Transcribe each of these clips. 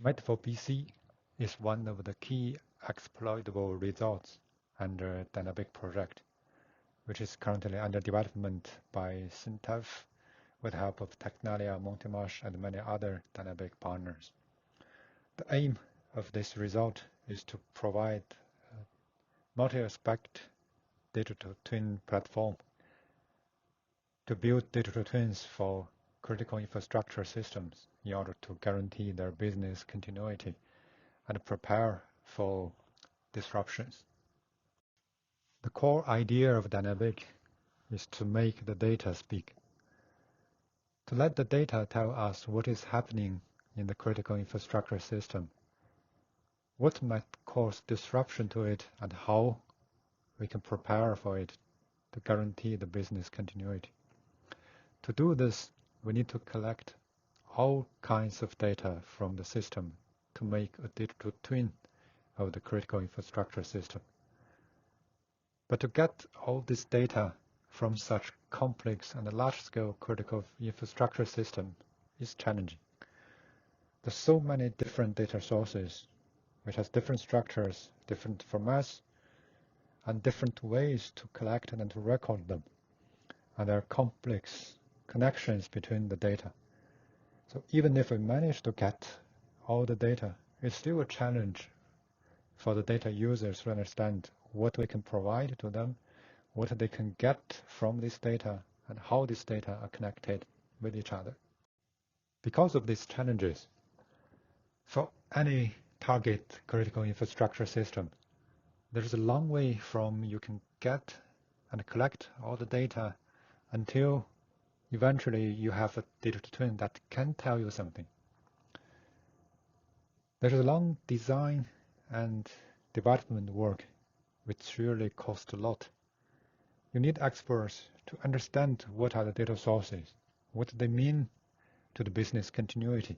MADT4BC is one of the key exploitable results under DYNABIC project, which is currently under development by Syntef with help of Technalia, Montemarch, and many other DYNABIC partners. The aim of this result is to provide a multi-aspect digital twin platform to build digital twins for critical infrastructure systems in order to guarantee their business continuity and prepare for disruptions. The core idea of DYNABIC is to make the data speak, to let the data tell us what is happening in the critical infrastructure system, what might cause disruption to it, and how we can prepare for it to guarantee the business continuity. To do this, we need to collect all kinds of data from the system to make a digital twin of the critical infrastructure system. But to get all this data from such complex and large-scale critical infrastructure system is challenging. There's so many different data sources which has different structures, different formats, and different ways to collect and to record them. And there are complex connections between the data. So even if we manage to get all the data, it's still a challenge for the data users to understand what we can provide to them, what they can get from this data, and how these data are connected with each other. Because of these challenges, for any target critical infrastructure system, there's a long way from you can get and collect all the data until eventually you have a digital twin that can tell you something. There's a long design and development work which really costs a lot. You need experts to understand what are the data sources, what they mean to the business continuity,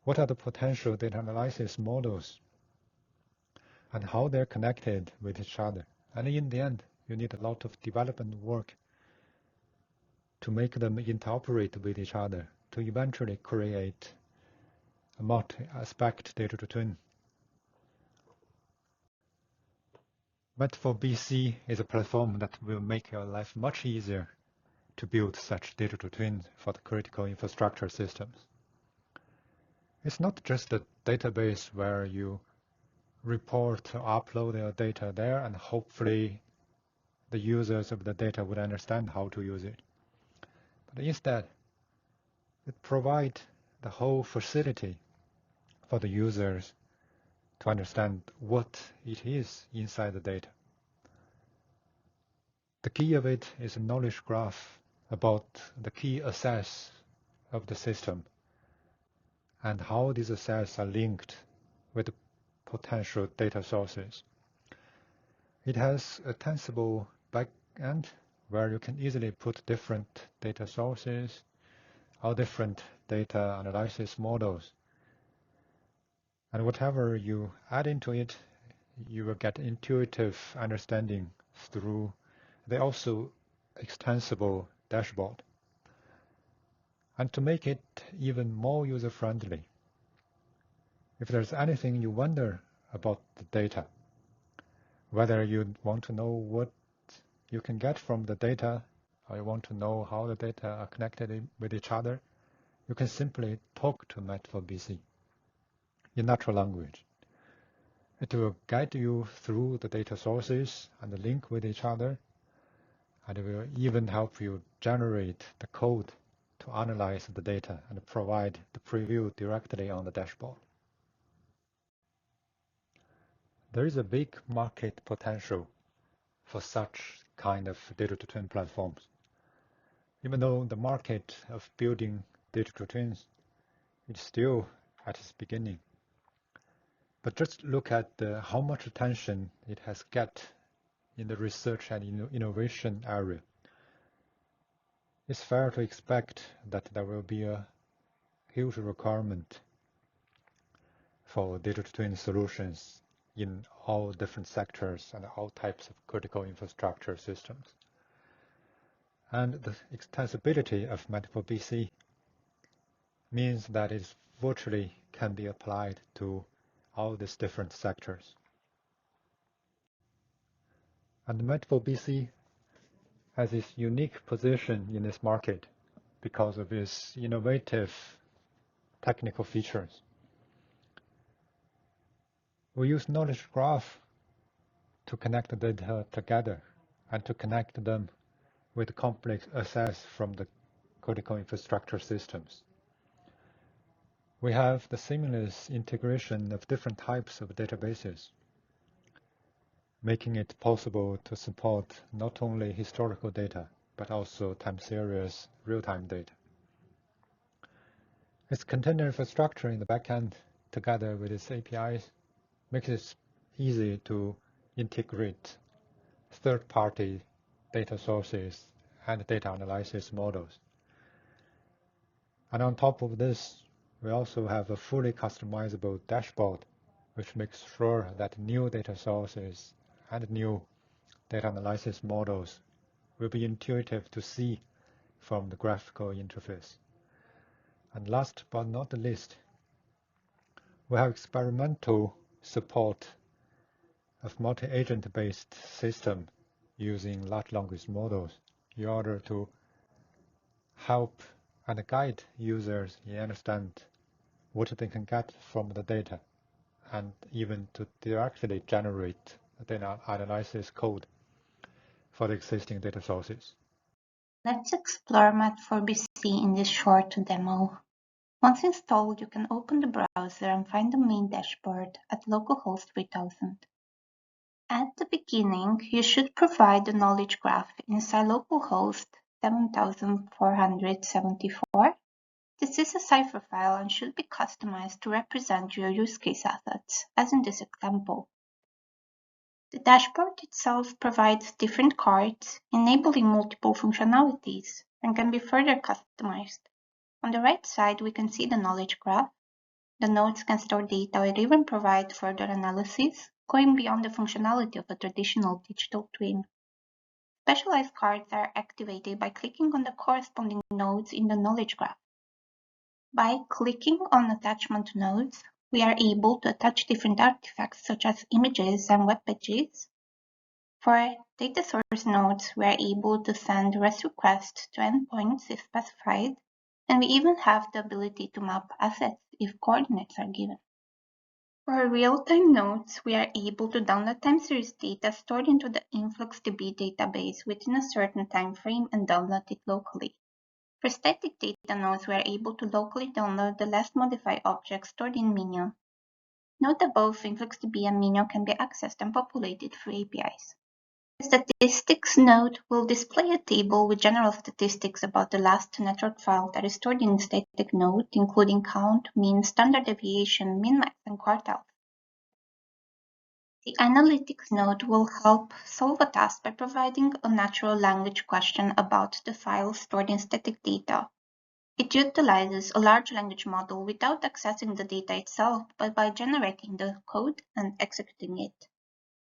what are the potential data analysis models, and how they're connected with each other. And in the end, you need a lot of development work to make them interoperate with each other to eventually create a multi-aspect digital twin. MADT4BC is a platform that will make your life much easier to build such digital twins for the critical infrastructure systems. It's not just a database where you report or upload your data there and hopefully the users of the data would understand how to use it. But instead, it provides the whole facility for the users to understand what it is inside the data. The key of it is a knowledge graph about the key assets of the system and how these assets are linked with potential data sources. It has a Tensible backend where you can easily put different data sources or different data analysis models. And whatever you add into it, you will get intuitive understanding through the also extensible dashboard. And to make it even more user-friendly, if there's anything you wonder about the data, whether you want to know what you can get from the data, or you want to know how the data are connected with each other, you can simply talk to MADT4BC in natural language. It will guide you through the data sources and link with each other, and it will even help you generate the code to analyze the data and provide the preview directly on the dashboard. There is a big market potential for such kind of digital twin platforms. Even though the market of building digital twins is still at its beginning. But just look at how much attention it has got in the research and innovation area. It's fair to expect that there will be a huge requirement for digital twin solutions in all different sectors and all types of critical infrastructure systems. And the extensibility of MADT4BC means that it's virtually can be applied to all these different sectors. And MADT4BC has its unique position in this market because of its innovative technical features. We use knowledge graph to connect the data together and to connect them with complex access from the critical infrastructure systems. We have the seamless integration of different types of databases, making it possible to support not only historical data, but also time series real-time data. Its container infrastructure in the backend, together with its APIs, makes it easy to integrate third-party data sources and data analysis models. And on top of this, we also have a fully customizable dashboard, which makes sure that new data sources and new data analysis models will be intuitive to see from the graphical interface. And last but not the least, we have experimental support of multi-agent based system using large language models in order to help and guide users in understand what they can get from the data, and even to directly generate data analysis code for the existing data sources. Let's explore MADT4BC in this short demo. Once installed, you can open the browser and find the main dashboard at localhost 3000. At the beginning, you should provide the knowledge graph inside localhost 7474. This is a cipher file and should be customized to represent your use case assets, as in this example. The dashboard itself provides different cards, enabling multiple functionalities, and can be further customized. On the right side, we can see the knowledge graph. The nodes can store data or even provide further analysis, going beyond the functionality of a traditional digital twin. Specialized cards are activated by clicking on the corresponding nodes in the knowledge graph. By clicking on attachment nodes, we are able to attach different artifacts such as images and web pages. For data source nodes, we are able to send REST requests to endpoints if specified, and we even have the ability to map assets if coordinates are given. For real-time nodes, we are able to download time series data stored into the InfluxDB database within a certain time frame and download it locally. For static data nodes, we are able to locally download the last modified object stored in Minio. Note that both InfluxDB and Minio can be accessed and populated through APIs. The statistics node will display a table with general statistics about the last network file that is stored in the static node, including count, mean, standard deviation, min-max, and quartiles. The analytics node will help solve a task by providing a natural language question about the file stored in static data. It utilizes a large language model without accessing the data itself, but by generating the code and executing it.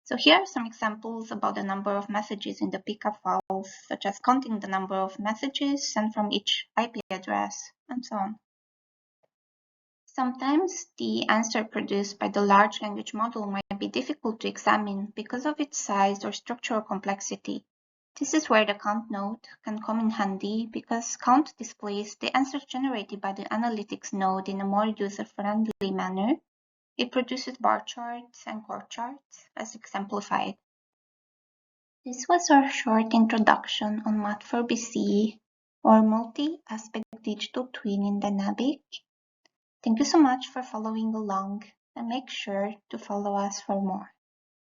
So here are some examples about the number of messages in the pickup files, such as counting the number of messages sent from each IP address, and so on. Sometimes the answer produced by the large language model might be difficult to examine because of its size or structural complexity. This is where the count node can come in handy, because count displays the answers generated by the analytics node in a more user-friendly manner. It produces bar charts and chord charts as exemplified. This was our short introduction on MADT4BC, or multi-aspect digital twin in DYNABIC. Thank you so much for following along, and make sure to follow us for more.